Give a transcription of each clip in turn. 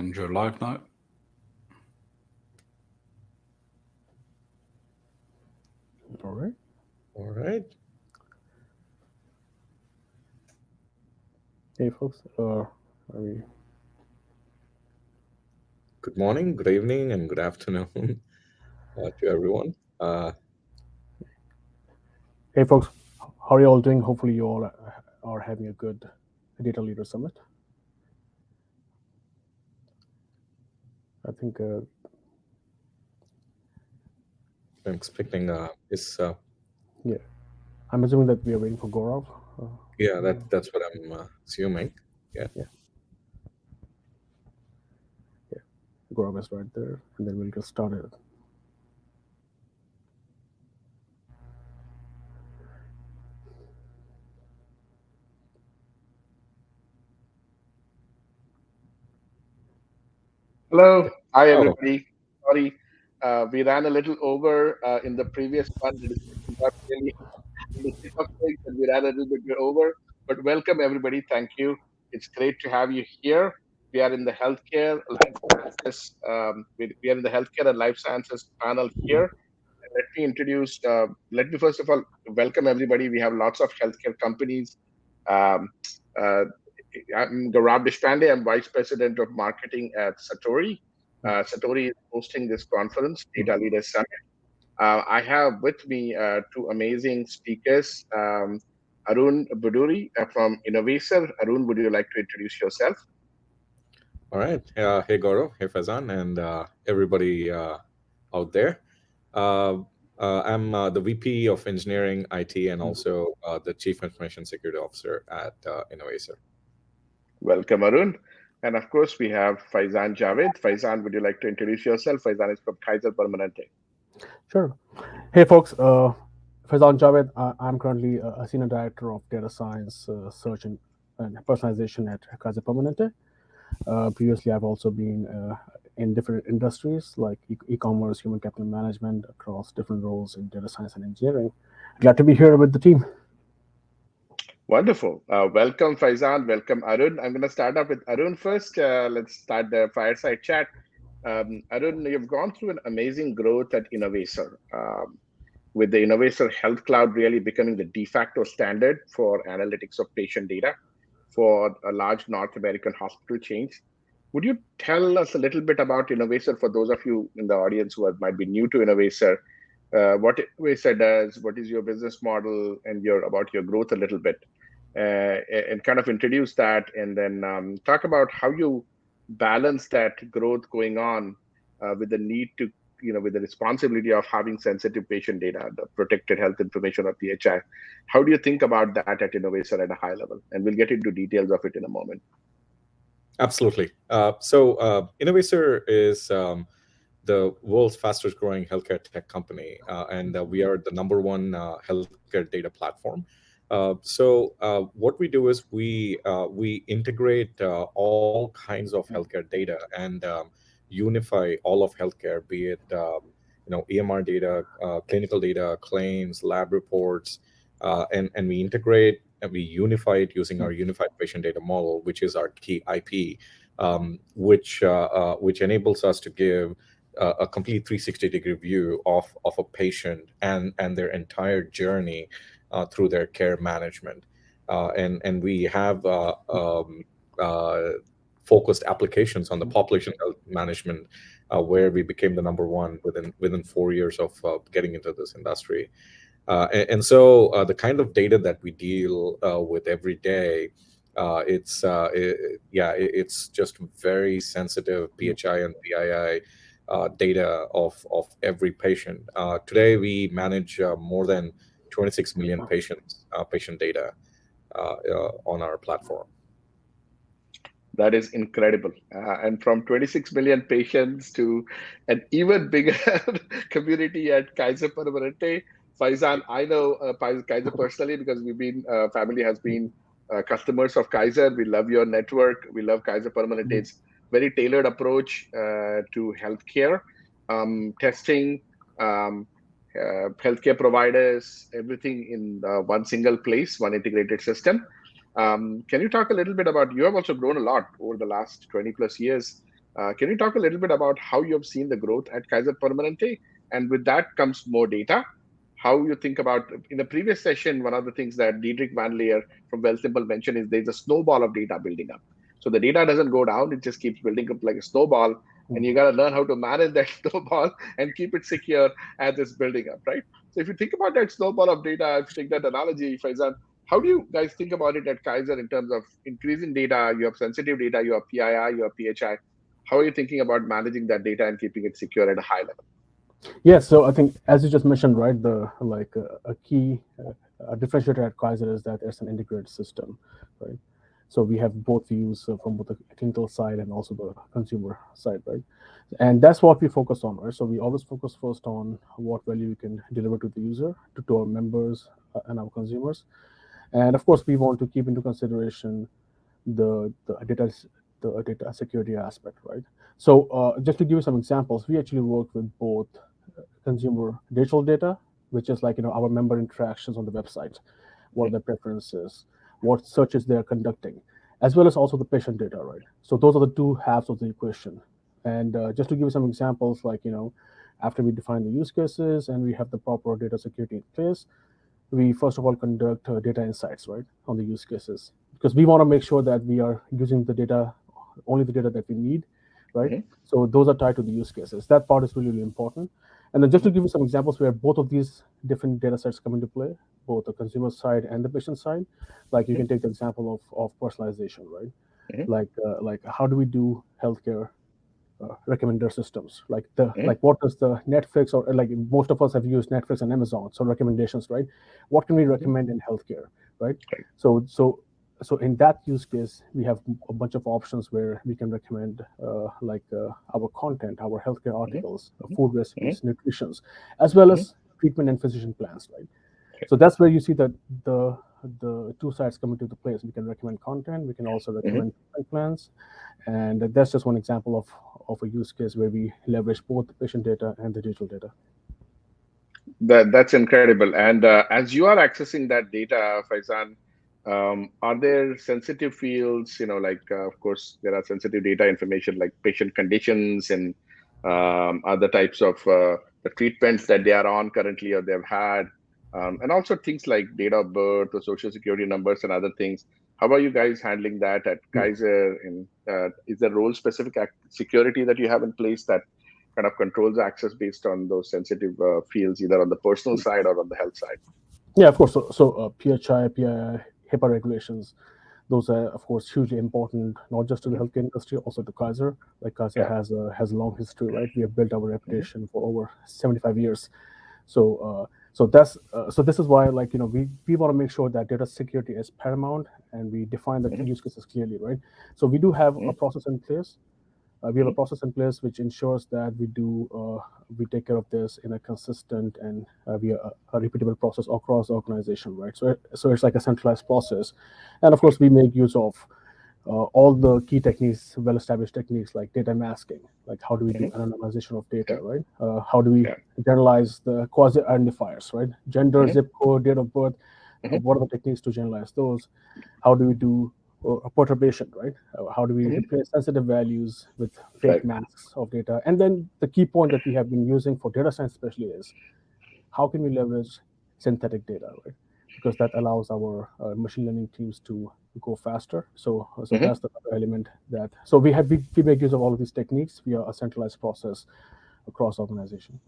And your live note. All right. All right. Hey, folks. Are we? Good morning, good evening, and good afternoon to everyone. Hey, folks. How are you all doing? Hopefully, you all are having a good Data Leader Summit. I think. I'm expecting is Yeah. I'm assuming that we are waiting for Gaurav. yeah, that's what I'm assuming. Yeah. Yeah. Yeah. Gaurav is right there, and then we'll get started. Hello. Hi, Oh, everybody. Sorry, we ran a little over in the previous one. The discussion got really in the thick of things, and we ran a little bit over. But welcome, everybody. Thank you. It's great to have you here. We are in the healthcare life sciences. We are in the healthcare and life sciences panel here. And let me introduce. Let me first of all welcome everybody. We have lots of healthcare companies. Um, uh, I'm Gaurav Deshpande. I'm Vice President of Marketing at Satori. Satori is hosting this conference, Data Leaders Summit. I have with me two amazing speakers, Arun Buduri from Innovaccer. Arun, would you like to introduce yourself? all right. Hey, Gaurav. Hey, Faizan, and everybody out there. Uh, I'm the VP of Engineering, IT, and also the Chief Information Security Officer at Innovaccer. Welcome, Arun. And of course, we have Faizan Javed. Faizan, would you like to introduce yourself? Faizan is from Kaiser Permanente. Sure. Hey, folks. Faizan Javed. I'm currently a Senior Director of Data Science, Search and Personalization at Kaiser Permanente. Previously, I've also been in different industries like e-commerce, human capital management, across different roles in data science and engineering. Glad to be here with the team. Wonderful. Welcome, Faizan. Welcome, Arun. I'm going to start off with Arun first. Let's start the fireside chat. Arun, you've gone through an amazing growth at Innovaccer, with the Innovaccer Health Cloud really becoming the de facto standard for analytics of patient data for a large North American hospital chains. Would you tell us a little bit about Innovaccer for those of you in the audience who might be new to Innovaccer? What Innovaccer does, what is your business model, and about your growth a little bit, and kind of introduce that, and then talk about how you balance that growth going on with the need to, with the responsibility of having sensitive patient data, the protected health information of PHI. How do you think about that at Innovaccer at a high level? And we'll get into details of it in a moment. Absolutely. So Innovaccer is the world's fastest growing healthcare tech company, and we are the number one healthcare data platform. What we do is we integrate all kinds of healthcare data and unify all of healthcare, be it EMR data, clinical data, claims, lab reports, and we integrate and we unify it using our unified patient data model, which is our key IP, which enables us to give a complete 360-degree view of a patient and their entire journey through their care management. And we have focused applications on the population health management, where we became the number one within 4 years of getting into this industry. The kind of data that we deal with every day, it's just very sensitive PHI and PII data of every patient. Today, we manage more than 26 million patient data on our platform. That is incredible. And from 26 million patients to an even bigger community at Kaiser Permanente. Faizan, I know Kaiser personally because family has been customers of Kaiser. We love your network. We love Kaiser Permanente. It's very tailored approach to healthcare, testing, healthcare providers, everything in one single place, one integrated system. Can you talk a little bit about, you have also grown a lot over the last 20 plus years. Can you talk a little bit about how you have seen the growth at Kaiser Permanente? And with that comes more data. How you think about, in the previous session, one of the things that Diedrich Van Leer from Wealthsimple mentioned is there's a snowball of data building up. So the data doesn't go down, it just keeps building up like a snowball. And you got to learn how to manage that snowball and keep it secure as it's building up, right? So if you think about that snowball of data, if you take that analogy, Faizan, how do you guys think about it at Kaiser in terms of increasing data? You have sensitive data, you have PII, you have PHI. How are you thinking about managing that data and keeping it secure at a high level? Yeah, so I think as you just mentioned, right, the like a key differentiator at Kaiser is that there's an integrated system, right? So we have both views from both the clinical side and also the consumer side, right? And that's what we focus on, right? So we always focus first on what value we can deliver to the user, to our members and our consumers, and of course we want to keep into consideration the data the data security aspect, right? So just to give you some examples, we actually work with both consumer digital data, which is like our member interactions on the website, what are their preferences, what searches they are conducting, as well as also the patient data, right? So those are the two halves of the equation. And just to give you some examples, like after we define the use cases and we have the proper data security in place, we first of all conduct data insights, right, on the use cases, because we want to make sure that we are using the data, only the data that we need, right? Mm-hmm. So those are tied to the use cases. That part is really, really important. And then just to Mm-hmm. give you some examples where both of these different data sets come into play, both the consumer side and the patient side, like you can take the example of personalization, right? Mm-hmm. Like how do we do healthcare recommender systems, like the Mm-hmm. like what does the Netflix, or like most of us have used Netflix and Amazon, so recommendations, right? What can we Mm-hmm. recommend in healthcare, right? Right. So so so in that use case we have a bunch of options where we can recommend our content, our healthcare Mm-hmm. articles, Mm-hmm. food Mm-hmm. recipes, nutritions, as well Mm-hmm. as treatment and physician plans, right? Okay. So that's where you see that the two sides come into the place. We can recommend content, we can also Mm-hmm. recommend treatment plans, and that's just one example of a use case where we leverage both the patient data and the digital data. That's incredible. And as you are accessing that data, Faizan, are there sensitive fields? Like of course there are sensitive data information like patient conditions and other types of the treatments that they are on currently or they've had, and also things like date of birth or social security numbers and other things. How are you guys handling that at Kaiser? And is there role specific security that you have in place that kind of controls access based on those sensitive fields, either on the personal side or on the health side? Yeah, of course. So PHI, PII, HIPAA regulations, those are of course hugely important, not just to the Mhm. healthcare industry, also to Kaiser. Like Kaiser Yeah. has a long history, right? We have built our Mhm. reputation for over 75 years. So so this is why, like we want to make sure that data security is paramount, and we define the Mhm. use cases clearly, right? So we do have a Mhm. process in place. We have a Mhm. process in place which ensures that we take care of this in a consistent and a repeatable process across the organization, right? So it's like a centralized process, and of course we make use of all the key techniques, well-established techniques like data masking, like how do we do Mhm. anonymization of data, Yeah. right? How do we Yeah. generalize the quasi identifiers, right? Gender, Mhm. zip code, date of birth. Mhm. What are the techniques to generalize those? How do we do perturbation, right? How do we Mhm. replace sensitive values with fake Right. masks of data? And then the key point that we have been using for data science especially is how can we leverage synthetic data, right? Because that allows our machine learning teams to go faster. So Mhm. that's the other element that. So we make use of all of these techniques via a centralized process across organization.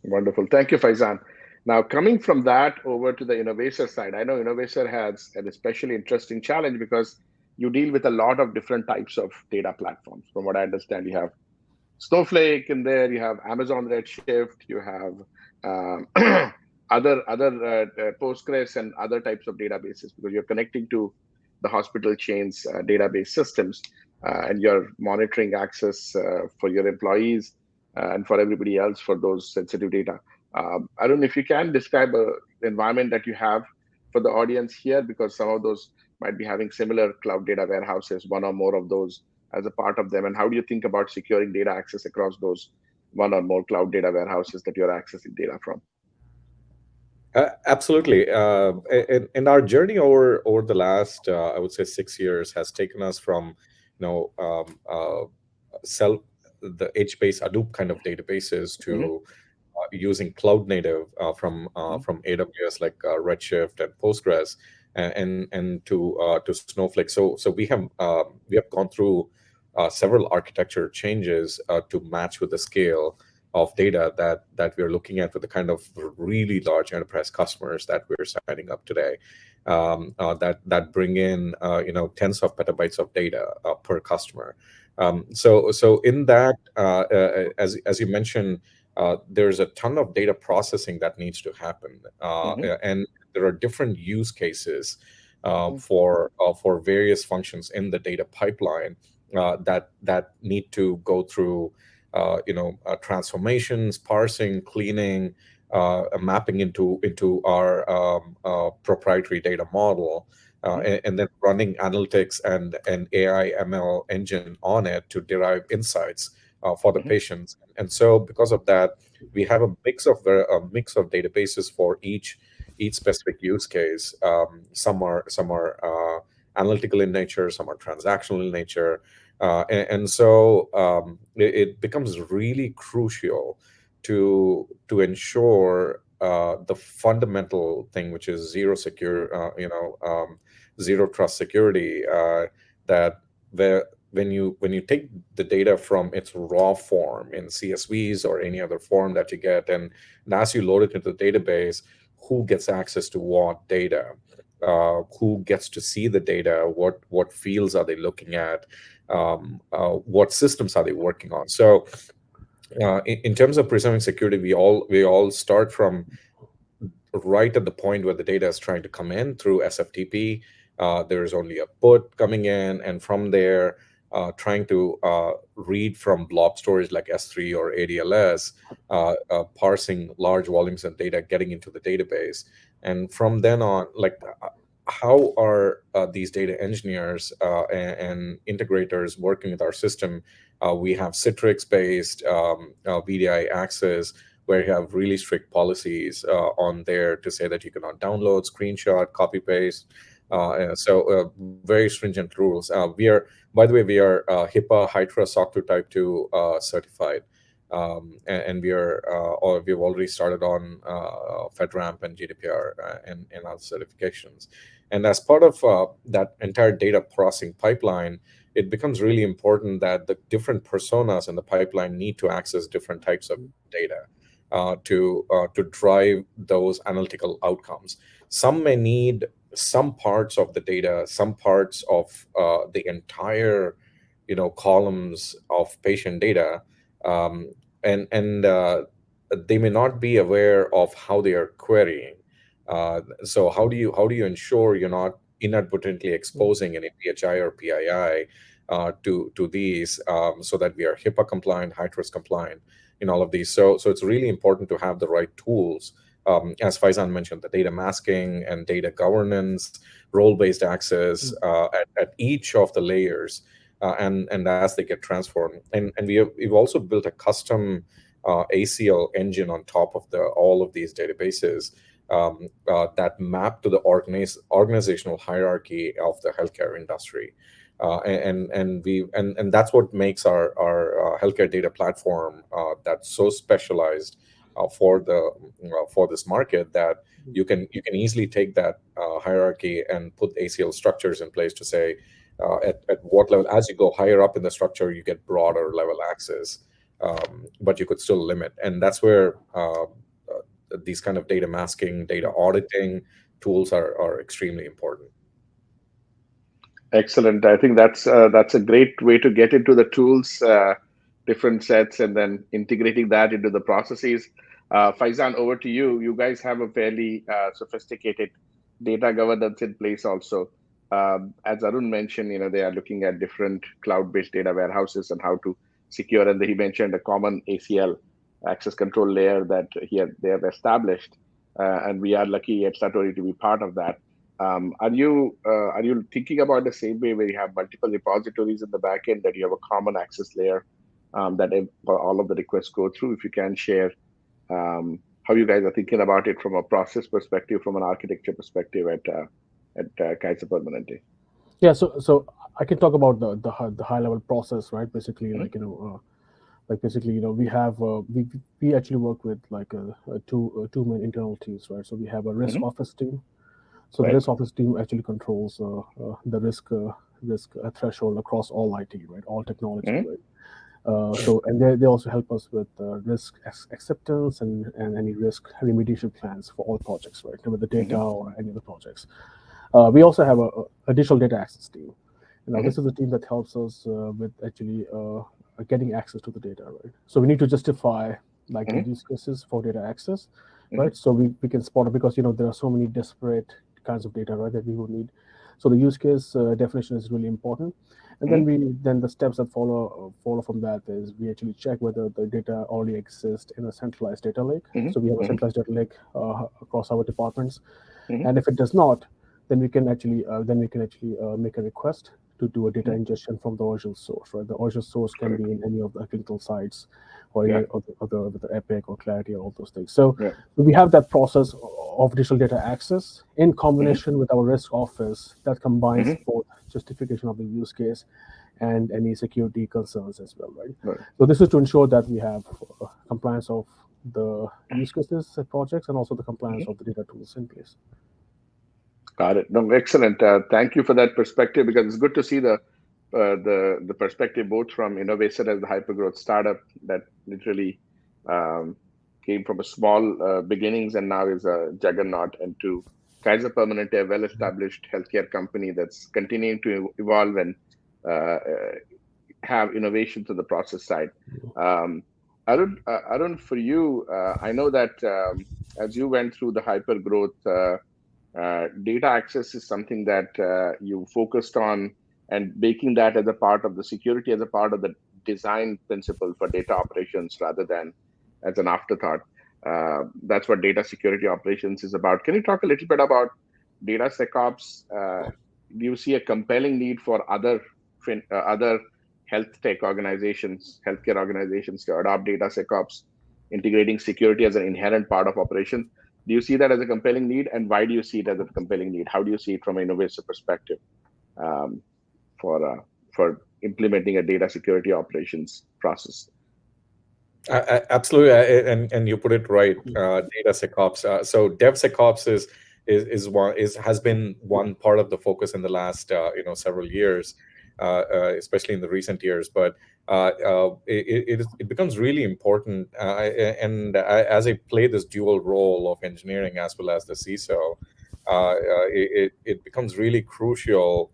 Wonderful. Thank you, Faizan. Now, coming from that over to the Innovaccer side, I know Innovaccer has an especially interesting challenge because you deal with a lot of different types of data platforms. From what I understand, you have Snowflake in there, you have Amazon Redshift, you have other Postgres and other types of databases because you're connecting to the hospital chains database systems, and you're monitoring access for your employees and for everybody else for those sensitive data. I don't know if you can describe the environment that you have for the audience here, because some of those might be having similar cloud data warehouses, one or more of those as a part of them. And how do you think about securing data access across those one or more cloud data warehouses that you're accessing data from? Absolutely. In our journey over the last, I would say, 6 years, has taken us from, you know, sell the edge-based Hadoop kind of databases Hmm. to using cloud native from AWS like Redshift and Postgres, and to Snowflake. So we have gone through several architecture changes to match with the scale of data that we're looking at with the kind of really large enterprise customers that we're signing up today, that bring in tens of petabytes of data per customer. So in that, as you mentioned, there's a ton of data processing that needs to happen, Hmm. and there are different use cases for various functions in the data pipeline that need to go through transformations, parsing, cleaning, mapping into our proprietary data model, and then running analytics and AI ML engine on it to derive insights for the Hmm. patients. And so because of that, we have a mix of databases for each specific use case. Some are analytical in nature, some are transactional in nature, and so it becomes really crucial to ensure the fundamental thing, which is zero trust security, that the when you take the data from its raw form in CSVs or any other form that you get, and as you load it into the database, who gets access to what data, who gets to see the data, what fields are they looking at, what systems are they working on. So in terms of preserving security, we all start from right at the point where the data is trying to come in through SFTP. There is only a put coming in, and from there, trying to read from blob storage like S3 or ADLS, parsing large volumes of data, getting into the database, and from then on, like, how are these data engineers and integrators working with our system? We have Citrix-based VDI access, where you have really strict policies on there to say that you cannot download, screenshot, copy paste. So very stringent rules. By the way, we are HIPAA, HITRUST, SOC 2 Type 2 certified, and we've already started on FedRAMP and GDPR and other certifications. And as part of that entire data processing pipeline, it becomes really important that the different personas in the pipeline need to access different types of data to drive those analytical outcomes. Some may need some parts of the data, some parts of the entire, columns of patient data, and they may not be aware of how they are querying. So how do you ensure you're not inadvertently exposing any PHI or PII to these, so that we are HIPAA compliant, HITRUST compliant in all of these. So it's really important to have the right tools. As Faizan mentioned, the data masking and data governance, role-based access at each of the layers, and as they get transformed. And we've also built a custom ACL engine on top of all of these databases, that map to the organizational hierarchy of the healthcare industry. And that's what makes our healthcare data platform that's so specialized for this market, that you can easily take that hierarchy and put ACL structures in place to say, at what level, as you go higher up in the structure, you get broader level access, but you could still limit. And that's where these kind of data masking, data auditing tools are extremely important. Excellent. I think that's a great way to get into the tools, different sets, and then integrating that into the processes. Faizan, over to you. You guys have a fairly sophisticated data governance in place also. As Arun mentioned, they are looking at different cloud-based data warehouses and how to secure. And he mentioned a common ACL, access control layer, that they have established, and we are lucky at Satori to be part of that. Are you thinking about the same way, where you have multiple repositories in the backend, that you have a common access layer, for all of the requests go through? If you can share how you guys are thinking about it from a process perspective, from an architecture perspective at Kaiser Permanente. Yeah, so I can talk about the high level process, right? Basically, Mhm, basically, we have we actually work with like two main internal teams, right? So we have a risk mhm, office team. So the right? risk office team actually controls the risk threshold across all IT, right? All technology, Mhm, right? So and they also help us with risk acceptance and any risk remediation plans for all projects, right? With the data mhm, or any other projects. We also have a digital data access team. Now, mhm, this is the team that helps us with actually getting access to the data, right? So we need to justify like the mhm, use cases for data access, mhm, right? So we can spot it because there are so many disparate kinds of data, right, that we would need. So the use case definition is really important, and mhm, then the steps that follow from that is we actually check whether the data already exists in a centralized data lake. mhm, So we have a mhm, centralized data lake across our departments, mhm. and if it does not, then we can actually make a request to do a data Mhm. ingestion from the original source, right? The original source can be Correct. in any of the clinical sites or Yeah, any other with the Epic or Clarity or all those things. So yeah. we have that process of digital data access in Mhm, combination with our risk office that combines mhm. both justification of the use case and any security concerns as well, right? Right. So this is to ensure that we have compliance of the use cases projects and also the compliance Mhm. of the data tools in place. Got it. No, excellent. Thank you for that perspective because it's good to see the perspective both from Innovaccer as the hypergrowth startup that literally um, came from a small beginnings and now is a juggernaut, and to Kaiser Permanente, a well-established healthcare company that's continuing to evolve and have innovation to the process side. Um, Arun, for you, I know that as you went through the hypergrowth. Data access is something that you focused on, and making that as a part of the security, as a part of the design principle for data operations rather than as an afterthought. That's what data security operations is about. Can you talk a little bit about data SecOps? Do you see a compelling need for other health tech organizations, healthcare organizations to adopt data SecOps, integrating security as an inherent part of operation? Do you see that as a compelling need, and why do you see it as a compelling need? How do you see it from an innovative perspective um, for implementing a data security operations process? Absolutely, and you put it right. Data SecOps. So DevSecOps is one is has been one part of the focus in the last several years, especially in the recent years. But it becomes really important, and as I play this dual role of engineering as well as the CISO, it becomes really crucial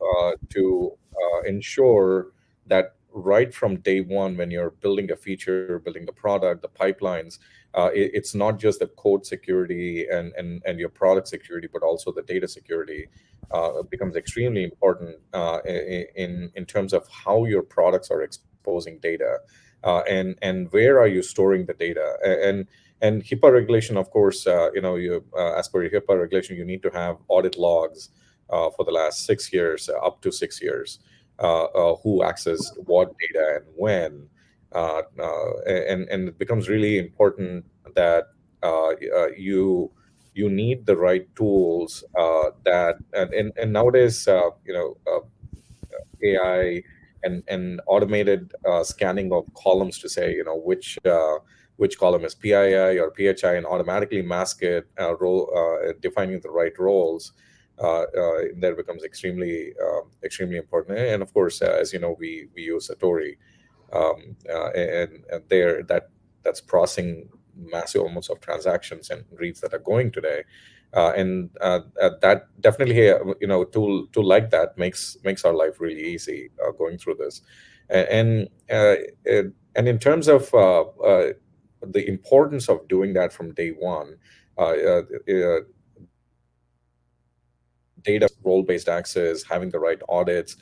to ensure that right from day one, when you're building a feature, building the product, the pipelines, it's not just the code security and your product security, but also the data security becomes extremely important in terms of how your products are exposing data, and where are you storing the data. And HIPAA regulation, of course, as per your HIPAA regulation, you need to have audit logs for the last 6 years, up to 6 years, who accessed what data and when, and it becomes really important that you need the right tools that and nowadays AI and automated scanning of columns to say which column is PII or PHI, and automatically mask it, defining the right roles. That becomes extremely important. And of course, as you know, we use Satori, and there that's processing massive amounts of transactions and reads that are going today, and that definitely tool like that makes our life really easy going through this. And in terms of the importance of doing that from day one, data role-based access, having the right audits,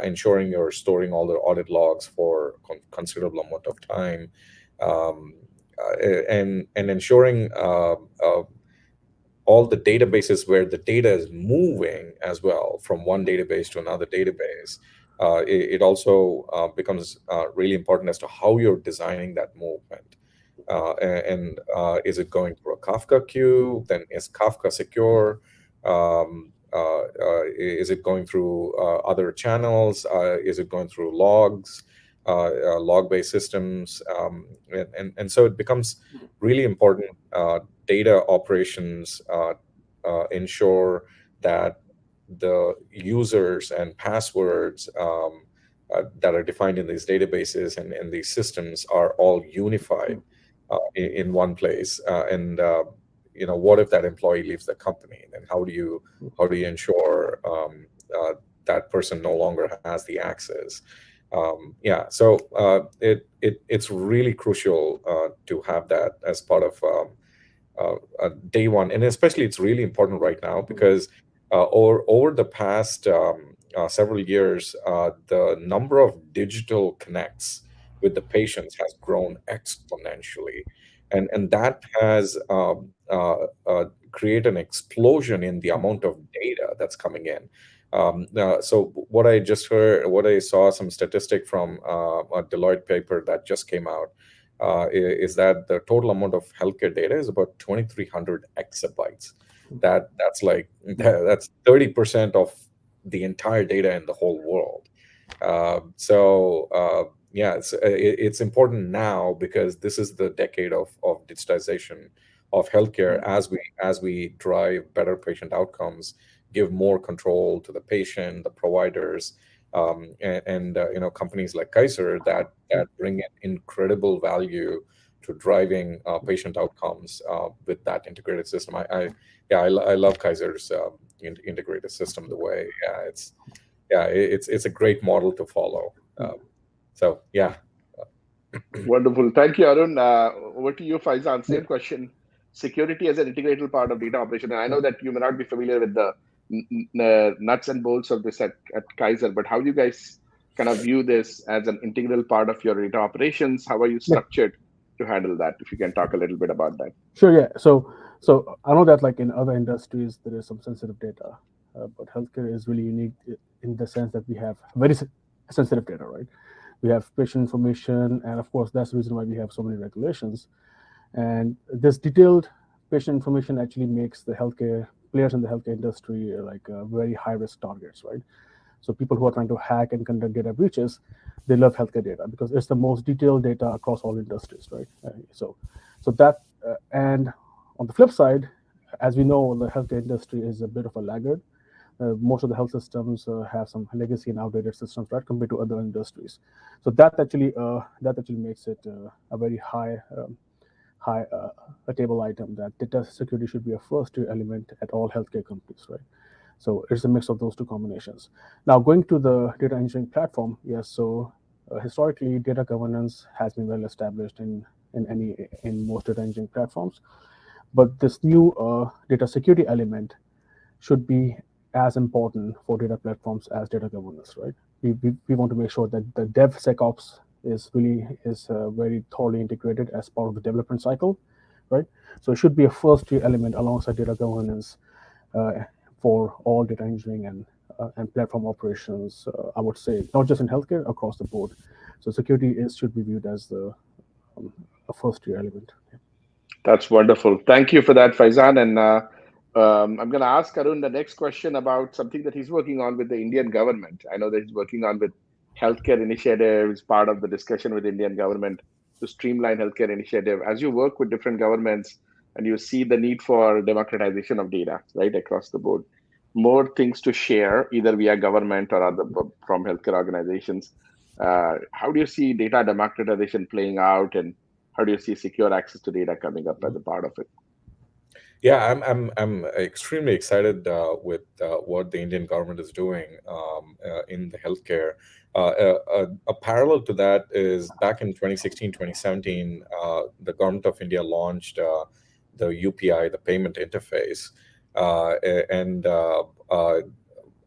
ensuring you're storing all the audit logs for considerable amount of time, um, and ensuring all the databases where the data is moving as well from one database to another database. It also becomes really important as to how you're designing that movement. And is it going through a Kafka queue? Then is Kafka secure? Is it going through other channels? Is it going through logs, log-based systems? And so it becomes really important. Data operations ensure that the users and passwords that are defined in these databases and these systems are all unified in one place. And what if that employee leaves the company? Then how do you ensure that person no longer has the access? Yeah, so it's really crucial to have that as part of day one, and especially it's really important right now because over the past several years, the number of digital connects with the patients has grown exponentially, and that has created an explosion in the amount of data that's coming in. So what I just heard, what I saw some statistic from a Deloitte paper that just came out, is that the total amount of healthcare data is about 2,300 exabytes. That's 30% of the entire data in the whole world. Yeah, it's important now because this is the decade of digitization of healthcare as we drive better patient outcomes, give more control to the patient, the providers, and companies like Kaiser that bring in incredible value to driving patient outcomes with that integrated system. I love Kaiser's integrated system. The way, it's a great model to follow. So yeah. Wonderful. Thank you, Arun. Over to you, Faizan. Same question. Security as an integral part of data operation. And I know that you may not be familiar with the nuts and bolts of this at Kaiser, but how do you guys kind of view this as an integral part of your data operations? How are you structured to handle that? If you can talk a little bit about that. Sure. Yeah. So I know that like in other industries there is some sensitive data, but healthcare is really unique in the sense that we have very sensitive data, right? We have patient information, and of course that's the reason why we have so many regulations. And this detailed patient information actually makes the healthcare players in the healthcare industry like very high risk targets, right? So people who are trying to hack and conduct data breaches, they love healthcare data because it's the most detailed data across all industries, right? So that and on the flip side, as we know, the healthcare industry is a bit of a laggard. Most of the health systems have some legacy and outdated systems, right, compared to other industries. So that actually makes it a very high a table item that data security should be a first tier element at all healthcare companies, right? So it's a mix of those two combinations. Now going to the data engineering platform, yes. So historically, data governance has been well established in most data engineering platforms, but this new data security element should be as important for data platforms as data governance, right? We want to make sure that the DevSecOps is very thoroughly integrated as part of the development cycle, right? So it should be a first tier element alongside data governance for all data engineering and platform operations. I would say not just in healthcare, across the board. So security should be viewed as a first tier element. That's wonderful. Thank you for that, Faizan. And I'm going to ask Arun the next question about something that he's working on with the Indian government. I know that he's working on with healthcare initiatives, part of the discussion with Indian government to streamline healthcare initiative. As you work with different governments and you see the need for democratization of data, right, across the board, more things to share, either via government or other from healthcare organizations. How do you see data democratization playing out, and how do you see secure access to data coming up as a part of it? Yeah, I'm extremely excited with what the Indian government is doing in the healthcare. A parallel to that is back in 2016, 2017, the government of India launched the UPI, the payment interface, and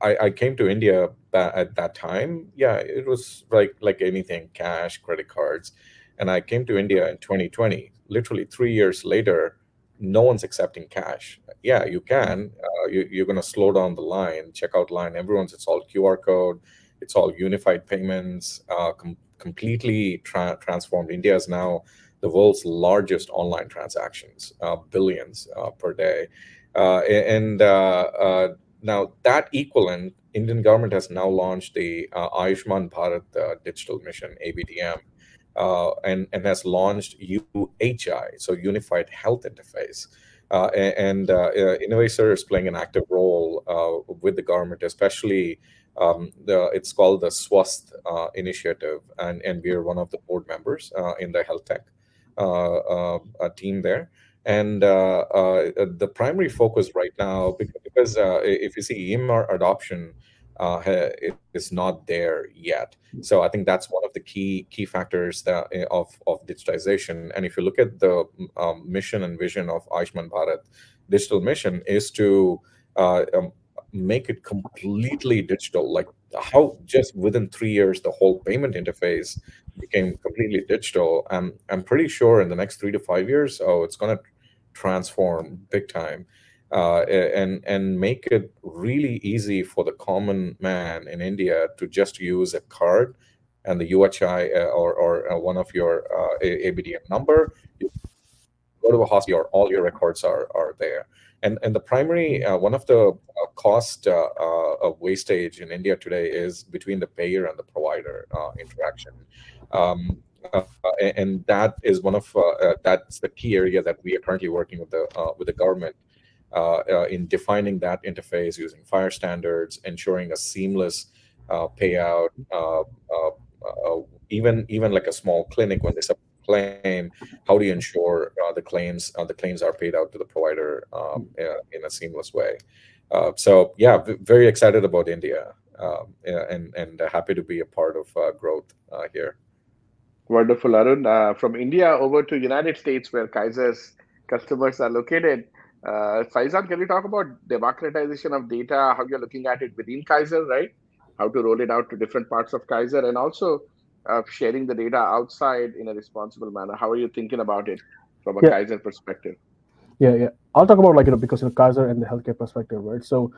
I came to India at that time. Yeah, it was like anything, cash, credit cards, and I came to India in 2020. Literally 3 years later, no one's accepting cash. Yeah, you can. You're going to slow down the line, checkout line. It's all QR code. It's all unified payments. Completely transformed. India is now the world's largest online transactions, billions per day, and Now that equivalent, Indian government has now launched the Ayushman Bharat Digital Mission (ABDM), and has launched UHI, so Unified Health Interface. Innovaccer is playing an active role with the government, especially it's called the Swasth initiative, and we are one of the board members in the health tech team there. And the primary focus right now, because if you see EMR adoption is not there yet, so I think that's one of the key factors that of digitization. And if you look at the mission and vision of Ayushman Bharat digital mission is to make it completely digital, like how just within 3 years the whole payment interface became completely digital. I'm pretty sure in the next 3 to 5 years, oh, it's going to transform big time, and make it really easy for the common man in India to just use a card and the UHI or one of your ABDM number. You go to a hospital, all your records are there. And the primary one of the cost of wastage in India today is between the payer and the provider interaction. And that is one of that's the key area that we are currently working with the government in defining that interface using FHIR standards, ensuring a seamless payout. Even like a small clinic, when they submit a claim, how do you ensure the claims are paid out to the provider in a seamless way? So yeah, very excited about India, and happy to be a part of growth here. Wonderful, Arun. From India over to United States, where Kaiser's customers are located. Faizan, can you talk about democratization of data, how you're looking at it within Kaiser, right? How to roll it out to different parts of Kaiser, and also sharing the data outside in a responsible manner. How are you thinking about it from a Yeah, Kaiser perspective? yeah. I'll talk about, like, because Kaiser and the healthcare perspective, right? So,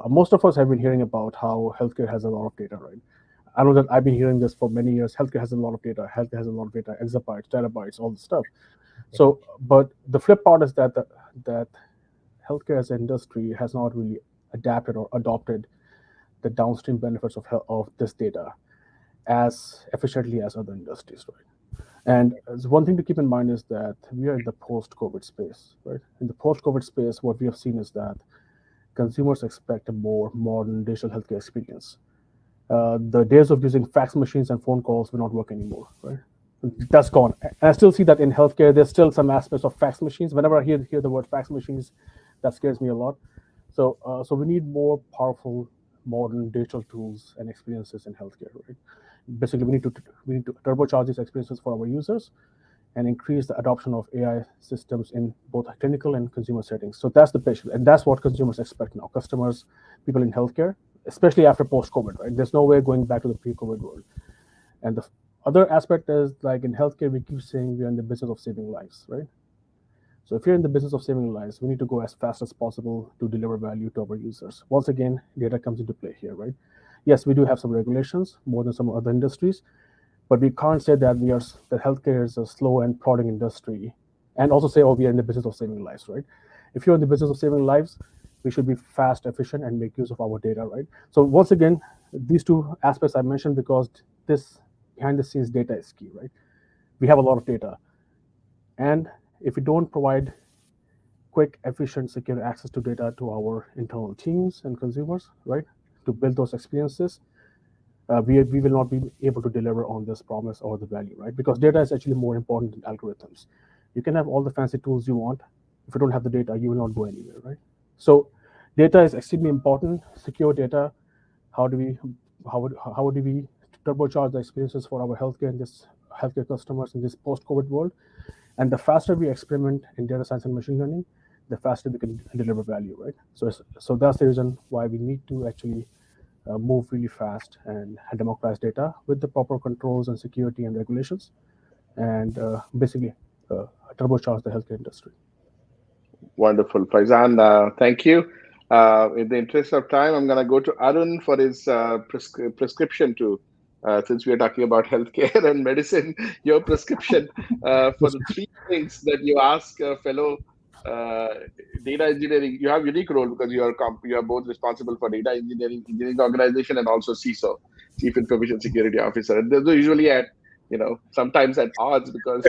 most of us have been hearing about how healthcare has a lot of data, right? I know that I've been hearing this for many years. Healthcare has a lot of data. Healthcare has a lot of data, exabytes, terabytes, all this stuff. So, but the flip part is that healthcare as an industry has not really adapted or adopted the downstream benefits of this data as efficiently as other industries, right? And one thing to keep in mind is that we are in the post-COVID space, right? In the post-COVID space, what we have seen is that consumers expect a more modern digital healthcare experience. The days of using fax machines and phone calls will not work anymore, right? That's gone. And I still see that in healthcare. There's still some aspects of fax machines. Whenever I hear the word fax machines, that scares me a lot. So we need more powerful, modern digital tools and experiences in healthcare, right? Basically, we need to turbocharge these experiences for our users and increase the adoption of AI systems in both clinical and consumer settings. So that's the patient, and that's what consumers expect now. Customers, people in healthcare, especially after post-COVID, right? There's no way going back to the pre-COVID world. And the other aspect is, like, in healthcare, we keep saying we're in the business of saving lives, right? So if you're in the business of saving lives, we need to go as fast as possible to deliver value to our users. Once again, data comes into play here, right? Yes, we do have some regulations, more than some other industries, but we can't say that that healthcare is a slow and plodding industry, and also say, oh, we are in the business of saving lives, right? If you're in the business of saving lives, we should be fast, efficient, and make use of our data, right? So once again, these two aspects I mentioned because this behind the scenes data is key, right? We have a lot of data, and if we don't provide quick, efficient, secure access to data to our internal teams and consumers, right, to build those experiences, we will not be able to deliver on this promise or the value, right? Because data is actually more important than algorithms. You can have all the fancy tools you want. If you don't have the data, you will not go anywhere, right? So data is extremely important. Secure data. How do we turbocharge the experiences for our healthcare customers in this post-COVID world? And the faster we experiment in data science and machine learning, the faster we can deliver value, right? So that's the reason why we need to actually move really fast and democratize data with the proper controls and security and regulations, and basically turbocharge the healthcare industry. Wonderful. Faizan, thank you. In the interest of time, I'm going to go to Arun for his prescription to, since we are talking about healthcare and medicine, your prescription for the three things that you ask a fellow uh, data engineering, you have unique role because you are both responsible for data engineering organization and also CISO, Chief Information Security Officer. And those are usually at, sometimes at odds because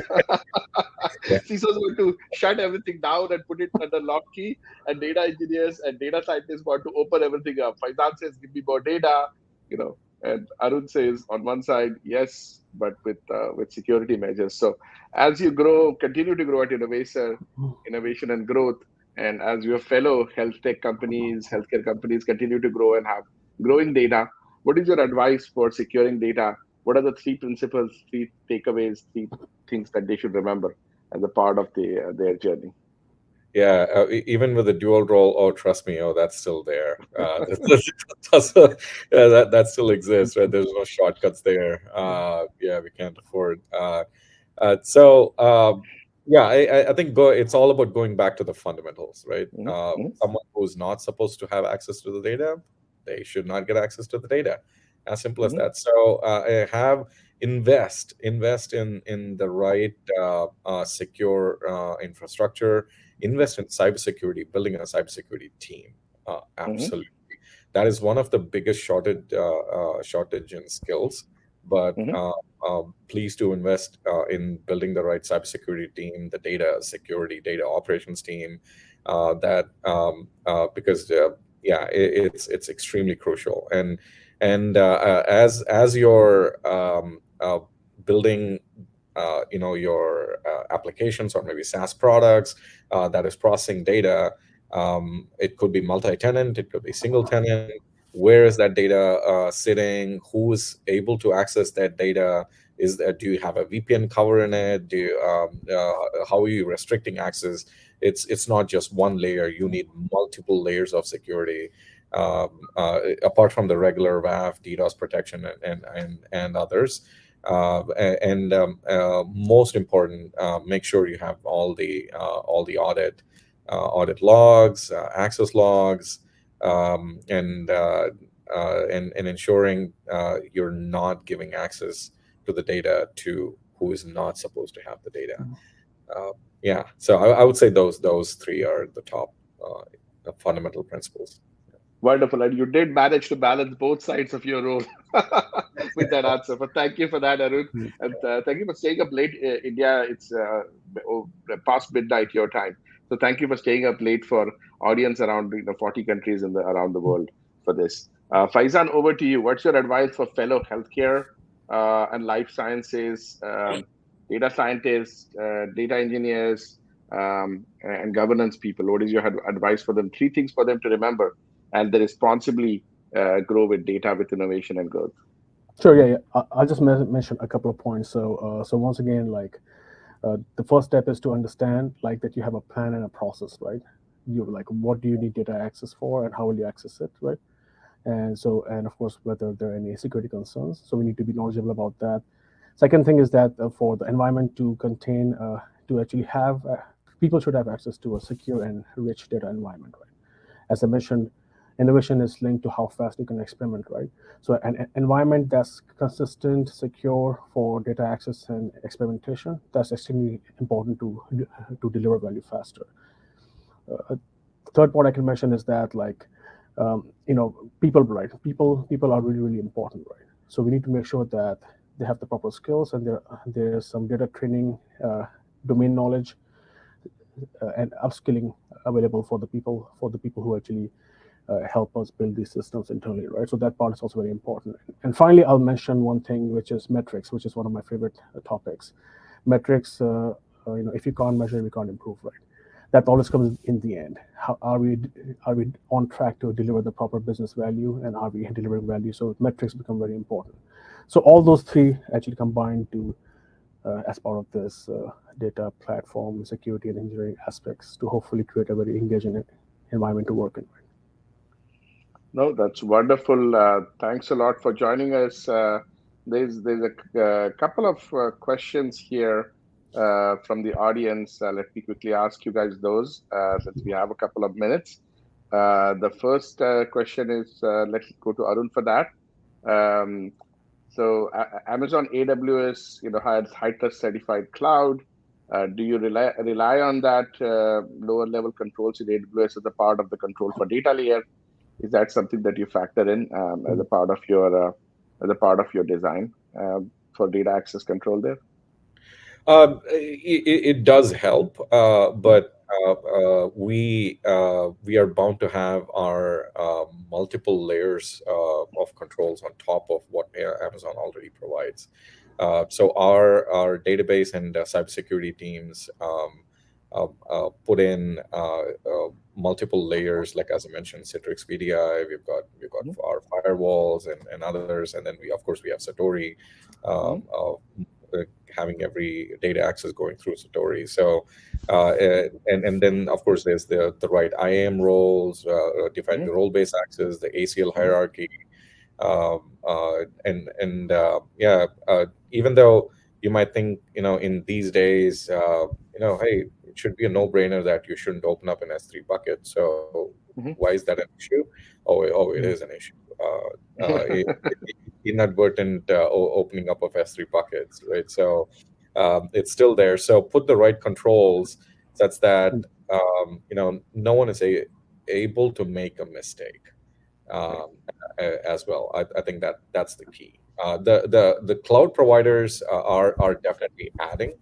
Yeah. CISOs want to shut everything down and put it under lock key, and data engineers and data scientists want to open everything up. Faizan says, "Give me more data," and Arun says, on one side, yes, but with security measures. So as you grow, continue to grow at Innovaccer, innovation and growth, and as your fellow health tech companies, healthcare companies continue to grow and have growing data, what is your advice for securing data? What are the three principles, three takeaways, three things that they should remember as a part of their journey? Yeah, even with the dual role, oh, trust me, oh, that's still there. That still exists, right? There's no shortcuts there. Yeah, we can't afford. So, yeah, I think it's all about going back to the fundamentals, right? Mm-hmm, Someone who's not supposed to have access to the data, they should not get access to the data. As simple as mm-hmm, that. So, invest in the right secure infrastructure. Invest in cybersecurity, building a cybersecurity team. mm-hmm, Absolutely, that is one of the biggest shortage in skills. But mm-hmm, please do invest in building the right cybersecurity team, the data security, data operations team. That because yeah, it's extremely crucial. And as you're building your applications or maybe SaaS products that is processing data. It could be multi-tenant, it could be single tenant. Where is that data sitting? Who is able to access that data? Do you have a VPN cover in it? How are you restricting access? It's not just one layer. You need multiple layers of security, apart from the regular WAF, DDoS protection, and others. Most important, make sure you have all the audit logs, access logs, and ensuring you're not giving access to the data to who is not supposed to have the data. Uh, yeah, so I would say those three are the top fundamental principles. Wonderful. And you did manage to balance both sides of your role with that answer. But thank you for that, Arun. And thank you for staying up late. India, it's past midnight your time. So thank you for staying up late for audience around 40 countries around the world for this. Faizan, over to you. What's your advice for fellow healthcare and life sciences, data scientists, data engineers, and governance people? What is your advice for them? Three things for them to remember and they responsibly grow with data, with innovation and growth. Sure, yeah, yeah. I'll just mention a couple of points. So once again, like the first step is to understand like that you have a plan and a process, right? You like what do you need data access for, and how will you access it, right? And of course, whether there are any security concerns. So we need to be knowledgeable about that. Second thing is that for the environment to contain, to actually have, people should have access to a secure and rich data environment, right? As I mentioned, innovation is linked to how fast you can experiment, right? So an environment that's consistent, secure for data access and experimentation, that's extremely important to deliver value faster. Third point I can mention is that like people, right? People are really really important, right? So we need to make sure that they have the proper skills and there's some data training, domain knowledge, and upskilling available for the people who actually help us build these systems internally, right? So that part is also very important. And finally, I'll mention one thing, which is metrics, which is one of my favorite topics. Metrics, if you can't measure, we can't improve, right? That always comes in the end. How are we on track to deliver the proper business value, and are we delivering value? So metrics become very important. So all those three actually combine to as part of this data platform, security and engineering aspects to hopefully create a very engaging environment to work in. No, that's wonderful. Thanks a lot for joining us. There's a couple of questions here from the audience. Let me quickly ask you guys those since we have a couple of minutes. The first question is let's go to Arun for that. So Amazon AWS, has high trust certified cloud. Do you rely on that lower level controls in AWS as a part of the control for data layer? Is that something that you factor in as a part of your design for data access control there? It does help, but we are bound to have our multiple layers of controls on top of what Amazon already provides. So our database and cybersecurity teams put in multiple layers, like as I mentioned, Citrix VDI. We've got our firewalls and others, and then we of course we have Satori. Um, uh, Having every data access going through Satori. So, and then of course there's the right IAM roles, defining the role-based access, the ACL hierarchy, even though you might think in these days hey, it should be a no-brainer that you shouldn't open up an S3 bucket. So why is that an issue? Oh, it is an issue. Inadvertent opening up of S3 buckets, right? So it's still there. So put the right controls such that no one is able to make a mistake as well. I think that's the key. The cloud providers are definitely adding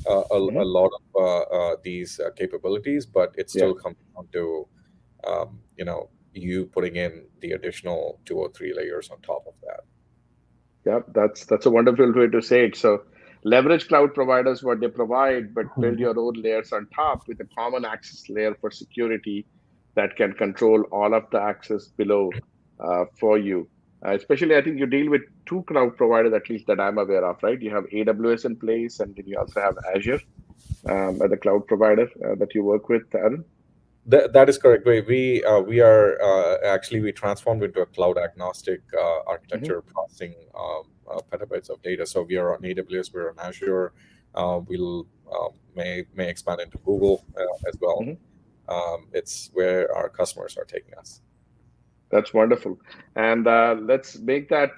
a lot of these capabilities, but it Yeah. still comes down to you putting in the additional 2 or 3 layers on top of that. Yeah, that's a wonderful way to say it. So leverage cloud providers what they provide, but build your own layers on top with a common access layer for security that can control all of the access below for you. Especially, I think you deal with two cloud providers, at least that I'm aware of, right? You have AWS in place, and then you also have Azure as a cloud provider that you work with, Arun. That is correct. We are actually we transformed into a cloud agnostic Hmm. architecture, processing petabytes of data. So we are on AWS, we're on Azure. We'll may expand into Google as well. Hmm. It's where our customers are taking us. That's wonderful. And let's make that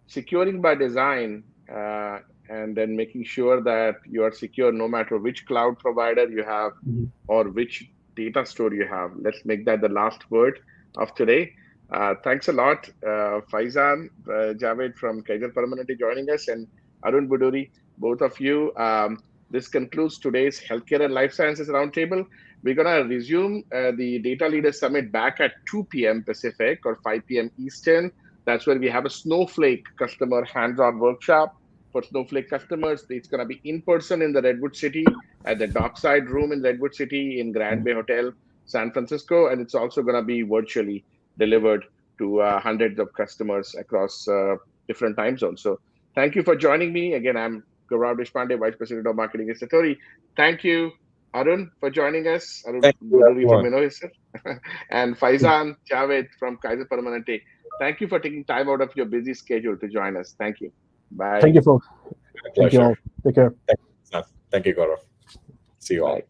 securing by design and then making sure that you are secure no matter which cloud provider you have or which data store you have. Let's make that the last word of today. Thanks a lot, Faizan, Javed from Kaiser Permanente joining us, and Arun Buduri, both of you. This concludes today's Healthcare and Life Sciences Roundtable. We're going to resume the Data Leaders Summit back at 2 p.m. Pacific or 5 p.m. Eastern. That's where we have a Snowflake customer hands-on workshop for Snowflake customers. It's going to be in person in the Redwood City at the Dockside Room in Redwood City in Grand Bay Hotel, San Francisco. And it's also going to be virtually delivered to hundreds of customers across different time zones. So thank you for joining me. Again, I'm Gaurav Deshpande, Vice President of Marketing at Satori. Thank you, Arun, for joining us. Arun Thank you, Buduri from everyone. Innovaccer. And Faizan, Javed from Kaiser Permanente. Thank you for taking time out of your busy schedule to join us. Thank you. Bye. Thank you, folks. My Thank you pleasure. all. Take care. Thank you, Gaurav. See you all. Bye.